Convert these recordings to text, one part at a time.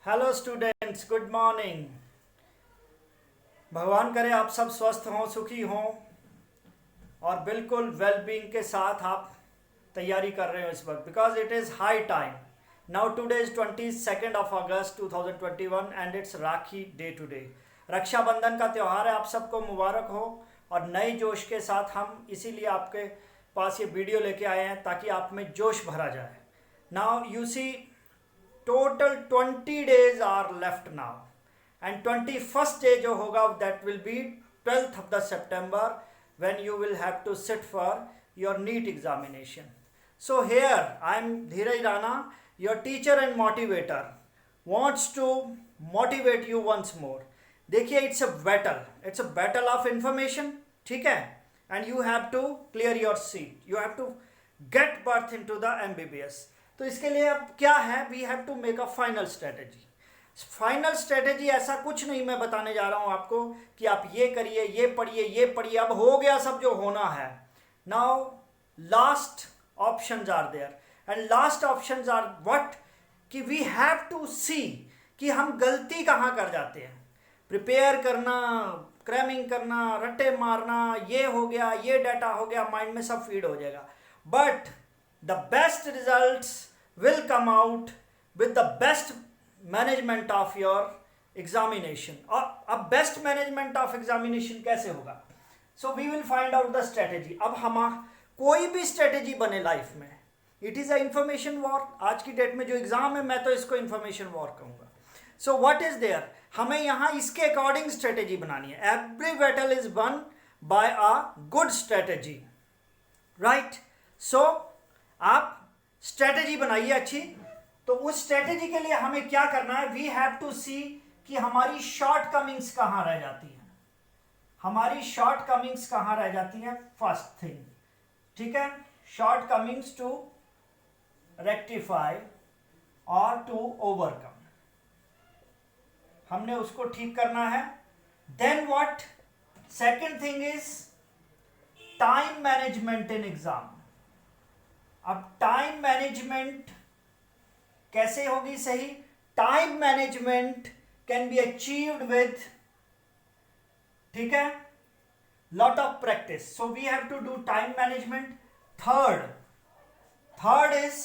Hello students, good morning. भगवान करे आप सब स्वस्थ हों, सुखी हों और बिल्कुल वेलबींग के साथ आप तैयारी कर रहे हो इस वक्त, because it is high time. Now today is 22 of August 2021 and it's Rakhi day today. Rakshabandhan का त्यौहार है, आप सबको मुबारक हो। और नए जोश के साथ हम इसीलिए आपके पास ये वीडियो लेके आए हैं ताकि आप में जोश भरा जाए। Now you see, total 20 days are left now and 21st day जो होगा that will be 12th of the September when you will have to sit for your NEET examination. So here I am Dheeraj Rana, your teacher and motivator, wants to motivate you once more. देखिए, it's a battle of information, ठीक है, and you have to clear your seat, you have to get birth into the MBBS. तो इसके लिए अब क्या है, we have to make a final strategy. Final strategy ऐसा कुछ नहीं मैं बताने जा रहा हूं आपको कि आप ये करिए, ये पढ़िए, अब हो गया सब जो होना है। Now last options are there and last options are what, कि वी हैव टू सी कि हम गलती कहाँ कर जाते हैं। प्रिपेयर करना, क्रैमिंग करना, रट्टे मारना, ये हो गया, ये डाटा हो गया, माइंड में सब फीड हो जाएगा, but the best results will come out with the best management of your examination. और अब best management of examination कैसे होगा? So we will find out the strategy. अब हम कोई भी strategy बने लाइफ में, it is a information war. आज की डेट में जो एग्जाम है मैं तो इसको information war कहूँगा. So what is there? हमें यहाँ इसके अकॉर्डिंग स्ट्रेटेजी बनानी है. Every battle is won by a good strategy, right? So आप स्ट्रेटेजी बनाइए अच्छी। तो उस स्ट्रेटेजी के लिए हमें क्या करना है, वी हैव टू सी कि हमारी शॉर्ट कमिंग्स कहाँ रह जाती हैं, हमारी शॉर्ट कमिंग्स कहाँ रह जाती हैं। फर्स्ट थिंग, ठीक है, शॉर्ट कमिंग्स टू रेक्टिफाई और टू ओवरकम, हमने उसको ठीक करना है। Then what, second thing is time management in exam. अब टाइम मैनेजमेंट कैसे होगी सही? Time management can be achieved with, ठीक है, lot of practice. So we have to do time management. Third is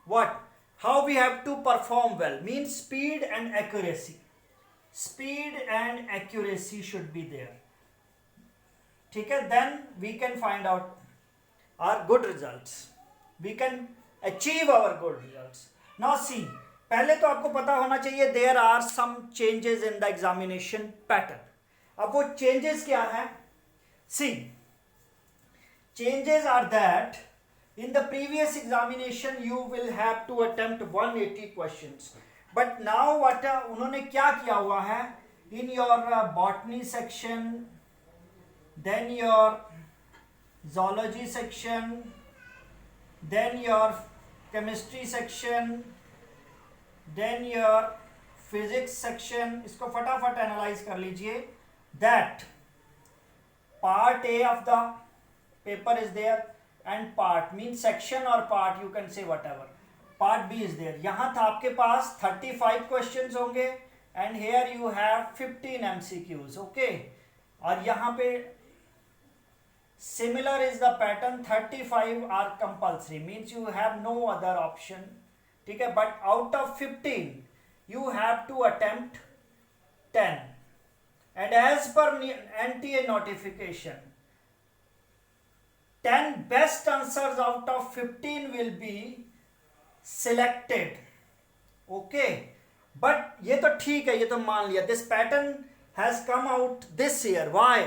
what, how we have to perform well, means speed and accuracy. Speed and accuracy should be there, ठीक है, then we can find out our good results, we can achieve our good results. Now see, पहले तो आपको पता होना चाहिए there are some changes in the examination pattern. अब वो changes क्या है? See, changes are that in the previous examination you will have to attempt 180 questions, but now what उन्होंने क्या किया हुआ है, in your botany section, then your zoology section, then your chemistry section, then your physics section, इसको फटाफट analyse कर लीजिए। that part A of the paper is there and part means section or part, you can say whatever, part B is there। यहाँ था आपके पास 35 questions होंगे and here you have 15 MCQs, okay, और यहाँ पे similar is the pattern, 35 are compulsory, means you have no other option, ठीक है, but out of 15 you have to attempt 10 and as per NTA notification 10 best answers out of 15 will be selected, okay, but ये तो ठीक है, ये तो मान लिया, this pattern has come out this year, why?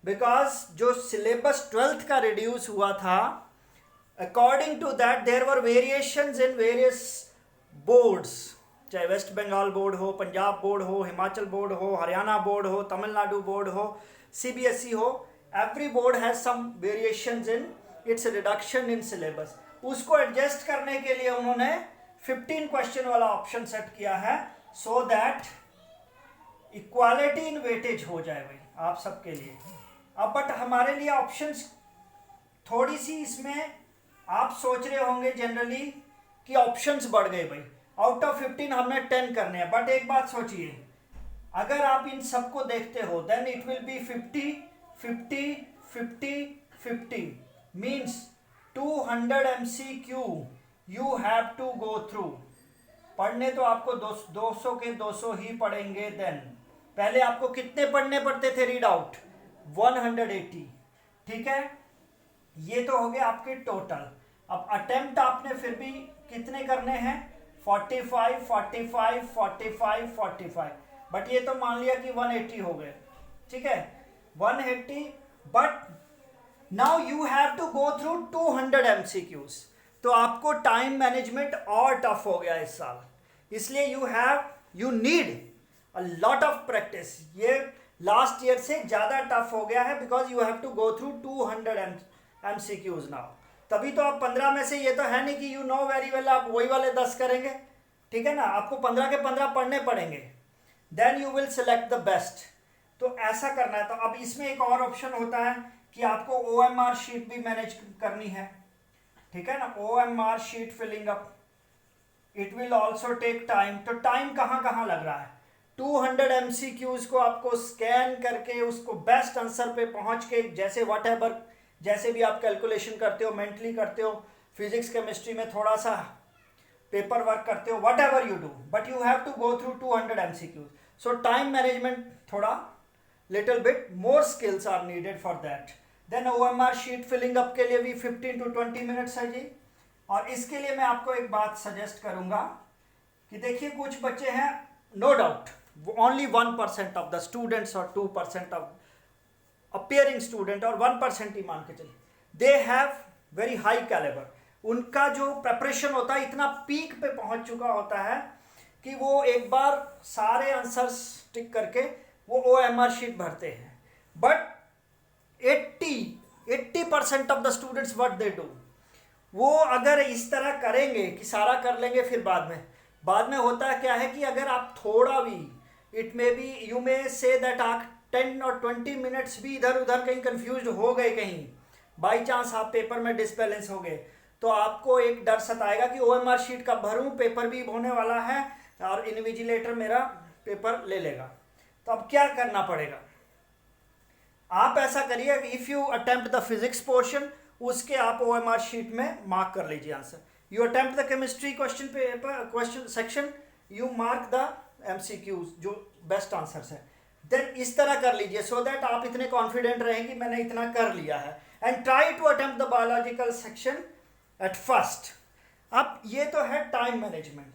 Because जो सिलेबस 12th का रिड्यूस हुआ था, according to that there were variations in various boards, चाहे वेस्ट बंगाल बोर्ड हो, पंजाब बोर्ड हो, हिमाचल बोर्ड हो, हरियाणा बोर्ड हो, तमिलनाडु बोर्ड हो, CBSE हो, every board has some variations in its reduction in syllabus. उसको एडजस्ट करने के लिए उन्होंने 15 क्वेश्चन वाला ऑप्शन सेट किया है, so that equality in weightage हो जाए भाई आप सबके लिए। अब बट हमारे लिए ऑप्शंस थोड़ी सी, इसमें आप सोच रहे होंगे जनरली कि ऑप्शंस बढ़ गए भाई, आउट ऑफ 15 हमने 10 करने हैं। बट एक बात सोचिए, अगर आप इन सबको देखते हो then it will be 50 50 50 50 means 200 MCQ you have to go through. पढ़ने तो आपको 200 के 200 ही पढ़ेंगे। देन पहले आपको कितने पढ़ने पड़ते थे रीड आउट? 180। ठीक है, ये तो हो गया आपके टोटल। अब अटेम्प्ट आपने फिर भी कितने करने हैं? 45 45 45 45। बट ये तो मान लिया कि 180 हो गए। ठीक है, 180। But now you have to go through 200 MCQs। तो आपको टाइम मैनेजमेंट और टफ हो गया इस साल, इसलिए you need a lot of practice. ये लास्ट ईयर से ज़्यादा टफ हो गया है because you have to go through 200 MCQs now. तभी तो आप 15 में से, ये तो है नहीं कि यू नो वेरी वेल आप वही वाले 10 करेंगे। ठीक है ना, आपको 15 के 15 पढ़ने पड़ेंगे। Then you will select the best. तो ऐसा करना है। तो अब इसमें एक और ऑप्शन होता है कि आपको OMR शीट भी मैनेज करनी है। ठीक है ना, OMR sheet filling up, it will also take time. तो टाइम कहाँ कहाँ लग रहा है? 200 MCQs को आपको स्कैन करके उसको बेस्ट आंसर पे पहुंच के, जैसे व्हाटएवर जैसे भी आप कैलकुलेशन करते हो, मेंटली करते हो, फिजिक्स केमिस्ट्री में थोड़ा सा पेपर वर्क करते हो, whatever you do, but you have to go through 200 MCQs। So time management थोड़ा little bit more skills are needed for that. Then OMR sheet filling up के लिए भी 15 to 20 मिनट्स है जी। और इसके लिए मैं आपको एक बात सजेस्ट करूंगा कि देखिए, कुछ बच्चे हैं, no doubt only 1% of the students और 2% ऑफ अपियरिंग स्टूडेंट और 1% ही मान के चलिए, they have very high calibre. उनका जो प्रेपरेशन होता है इतना पीक पे पहुंच चुका होता है कि वो एक बार सारे आंसर्स टिक करके वो OMR शीट भरते हैं। But 80% of the students what they do, वो अगर इस तरह करेंगे कि सारा कर लेंगे, फिर बाद में होता क्या है कि अगर आप थोड़ा भी, it may be you may say that आप 10 और 20 मिनट्स भी इधर उधर कहीं कंफ्यूज हो गए, कहीं बाई चांस आप पेपर में डिसबैलेंस हो गए, तो आपको एक डर सताएगा कि OMR शीट कब भरूं, पेपर भी होने वाला है और इन्विजिलेटर मेरा पेपर ले लेगा। तो अब क्या करना पड़ेगा? आप ऐसा करिए, if you attempt the physics portion, उसके आप OMR शीट में मार्क कर लीजिए answer. You attempt the chemistry question section, you mark the MCQs जो बेस्ट आंसर्स है। देन इस तरह कर लीजिए सो दैट आप इतने कॉन्फिडेंट रहें कि मैंने इतना कर लिया है। And try to attempt the biological section at first. अब ये तो है टाइम मैनेजमेंट।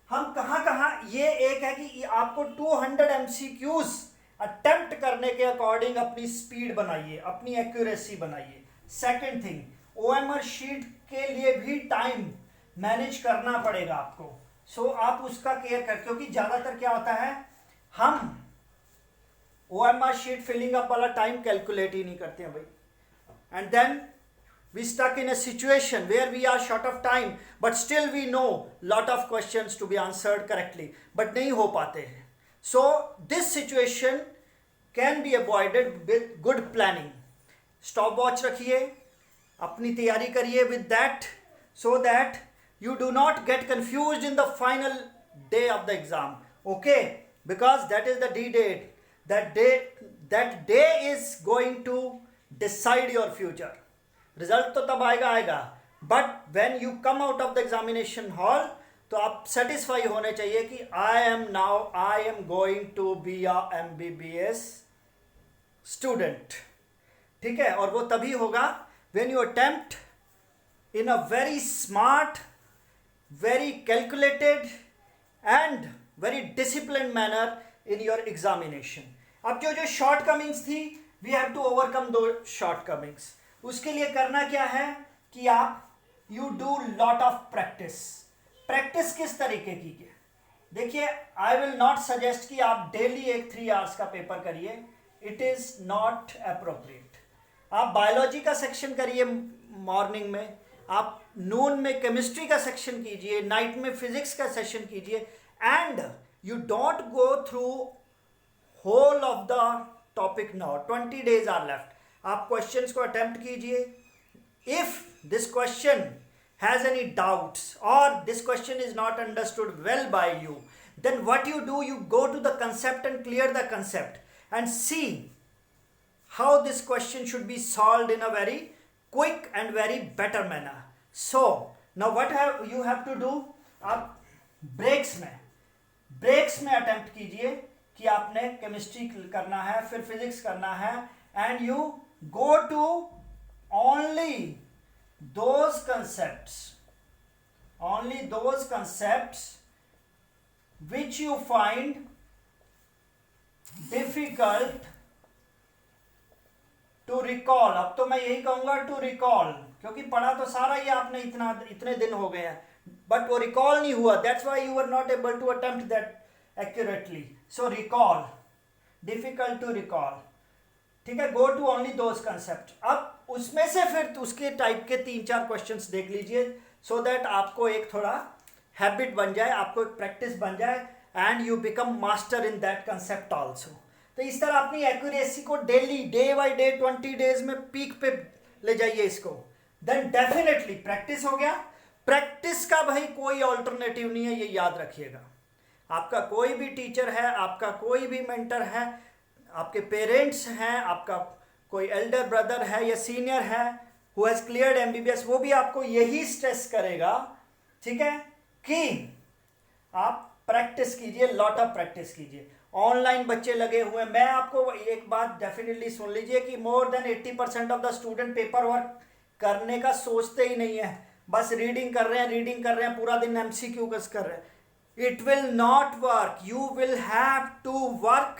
हम कहाँ ये एक है कि आपको 200 MCQs अटेम्प्ट करने के अकॉर्डिंग अपनी स्पीड बनाइए, अपनी एक्यूरेसी बनाइए। सेकेंड थिंग, OMR शीट के लिए भी टाइम मैनेज करना पड़ेगा आपको। सो आप उसका केयर कर, क्योंकि ज़्यादातर क्या होता है, हम OMR शीट फिलिंग अप वाला टाइम कैलकुलेट ही नहीं करते हैं भाई। And then we stuck in a situation where we are short of time but still we know lot of questions to be answered correctly, but नहीं हो पाते हैं। So this situation can be avoided with good planning. Stop watch रखिए, अपनी तैयारी करिए with that, so that you do not get confused in the final day of the exam, okay? Because that is the D-date. That day is going to decide your future. Result तो तब आएगा, but when you come out of the examination hall तो आप satisfy होने चाहिए कि I am going to be a MBBS student. ठीक है, और वो तभी होगा when you attempt in a very smart, very calculated and very disciplined manner in your examination. अब जो शॉर्ट कमिंग्स थी, वी हैव टू ओवरकम दो शॉर्ट कमिंग्स। उसके लिए करना क्या है कि आप you do lot of practice. Practice किस तरीके की है? देखिए, आई विल नॉट सजेस्ट कि आप डेली एक 3 आवर्स का पेपर करिए, इट इज नॉट अप्रोप्रिएट। आप बायोलॉजी का सेक्शन करिए मॉर्निंग में, आप नून में केमिस्ट्री का सेक्शन कीजिए, नाइट में फिजिक्स का सेशन कीजिए, and you don't go through whole of the topic now. 20 days are left. आप क्वेश्चंस को अटेम्प्ट कीजिए। If this question has any doubts or this question is not understood well by you, then what you do, you go to the concept and clear the concept and see how this question should be solved in a very quick and very better manner. So now what you have to do, आप breaks में attempt कीजिए कि आपने chemistry करना है, फिर physics करना है, and you go to only those concepts which you find difficult to recall. अब तो मैं यही कहूंगा to recall, क्योंकि पढ़ा तो सारा ही आपने इतने दिन हो गए हैं, बट वो रिकॉल नहीं हुआ, that's why you were not able to attempt that accurately. So recall, difficult to recall, ठीक है. Go to only those concept. अब उसमें से फिर उसके टाइप के 3-4 क्वेश्चंस देख लीजिए, सो दैट आपको एक थोड़ा हैबिट बन जाए, आपको एक प्रैक्टिस बन जाए, and you become master in that concept also. तो इस तरह अपनी एक्यूरेसी को daily, day by day, 20 days में पीक पे ले जाइए इसको. देन डेफिनेटली प्रैक्टिस हो गया. प्रैक्टिस का भाई कोई ऑल्टरनेटिव नहीं है, ये याद रखिएगा. आपका कोई भी टीचर है, आपका कोई भी मेंटर है, आपके पेरेंट्स हैं, आपका कोई एल्डर ब्रदर है या सीनियर है हु हैज़ क्लियर्ड एमबीबीएस, वो भी आपको यही स्ट्रेस करेगा, ठीक है, कि आप प्रैक्टिस कीजिए, लॉट ऑफ प्रैक्टिस कीजिए. ऑनलाइन बच्चे लगे हुए हैं. मैं आपको एक बात डेफिनेटली सुन लीजिए कि more than 80% of the student paper work करने का सोचते ही नहीं है, बस रीडिंग कर रहे हैं, पूरा दिन एमसीक्यू कर रहे हैं. It will not work. You will have to work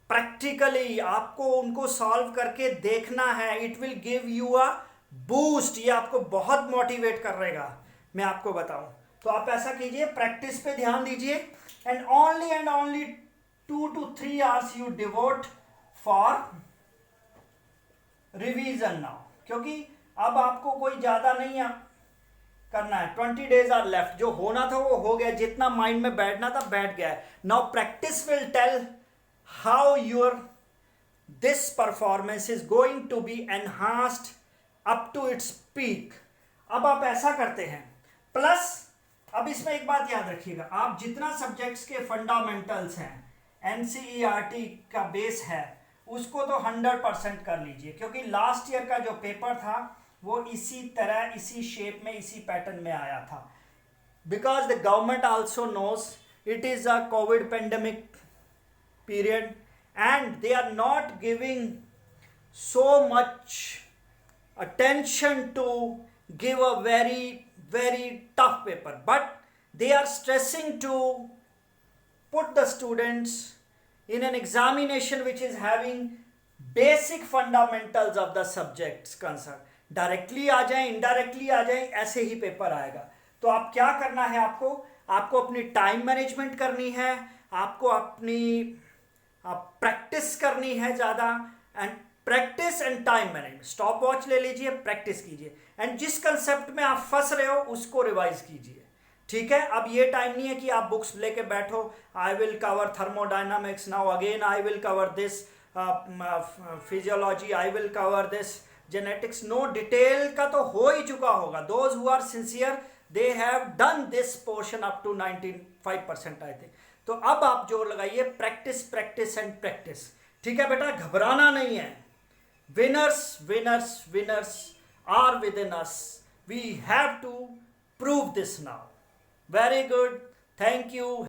practically. आपको उनको सॉल्व करके देखना है. It will give you a boost. ये आपको बहुत मोटिवेट करेगा, मैं आपको बताऊं. तो आप ऐसा कीजिए, प्रैक्टिस पे ध्यान दीजिए, and only 2 to 3 hours you devote for revision now, क्योंकि अब आपको कोई ज्यादा नहीं करना है. 20 days आर लेफ्ट. जो होना था वो हो गया, जितना माइंड में बैठना था बैठ गया है. Now practice will tell how this performance is going to be enhanced up to its peak. अब आप ऐसा करते हैं. प्लस अब इसमें एक बात याद रखिएगा, आप जितना सब्जेक्ट्स के फंडामेंटल्स हैं, एनसीईआरटी का बेस है, उसको तो 100% कर लीजिए, क्योंकि लास्ट ईयर का जो पेपर था वो इसी तरह, इसी शेप में, इसी पैटर्न में आया था. Because the government also knows it is a COVID pandemic period and they are not giving so much attention to give a very tough paper, but they are stressing to put the students in an examination which is having basic fundamentals of the subjects concerned. Directly आ जाए, indirectly आ जाए, ऐसे ही paper आएगा. तो आप क्या करना है, आपको अपनी टाइम मैनेजमेंट करनी है, आपको अपनी प्रैक्टिस करनी है ज़्यादा, and practice and time management. Stop watch ले लीजिए, प्रैक्टिस कीजिए, एंड जिस कंसेप्ट में आप फंस रहे हो उसको रिवाइज कीजिए, ठीक है. अब ये टाइम नहीं है कि आप बुक्स लेके बैठो, I will cover thermodynamics now, again I will cover this physiology, I will cover this genetics. No, detail का तो हो ही चुका होगा. Those who are sincere they have done this portion up to 95% I think. तो अब आप जोर लगाइए, प्रैक्टिस एंड प्रैक्टिस, ठीक है बेटा, घबराना नहीं है. Winners are within us. We have to prove this now. Very good, thank you.